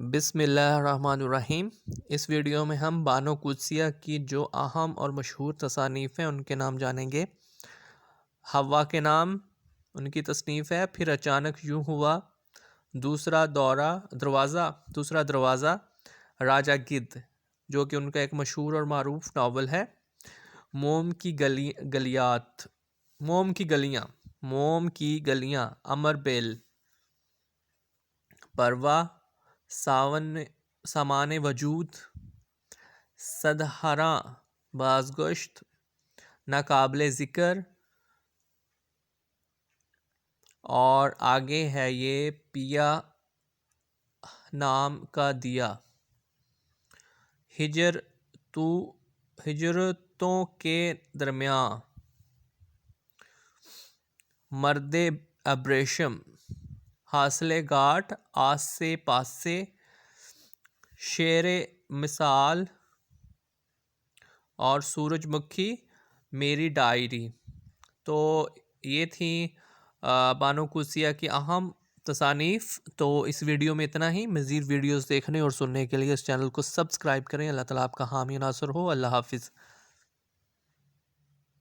بسم اللہ الرحمن الرحیم۔ اس ویڈیو میں ہم بانو قدسیہ کی جو اہم اور مشہور تصانیف ہیں ان کے نام جانیں گے۔ حوا کے نام ان کی تصنیف ہے پھر اچانک یوں ہوا، دوسرا دروازہ، راجہ گدھ جو کہ ان کا ایک مشہور اور معروف ناول ہے، موم کی گلیاں، امر بیل، پروا، سامان وجود، صدہراں بازگشت، ناقابل ذکر، اور آگے ہے یہ پیا نام کا دیا، ہجرتوں کے درمیان، مرد ابریشم، حاصل گھاٹ، آسے پاسے، شیر مثال اور سورج مکھی، میری ڈائری۔ تو یہ تھیں بانو قدسیہ کی اہم تصانیف۔ تو اس ویڈیو میں اتنا ہی۔ مزید ویڈیوز دیکھنے اور سننے کے لیے اس چینل کو سبسکرائب کریں۔ اللہ تعالیٰ آپ کا حامی و ناصر ہو۔ اللہ حافظ۔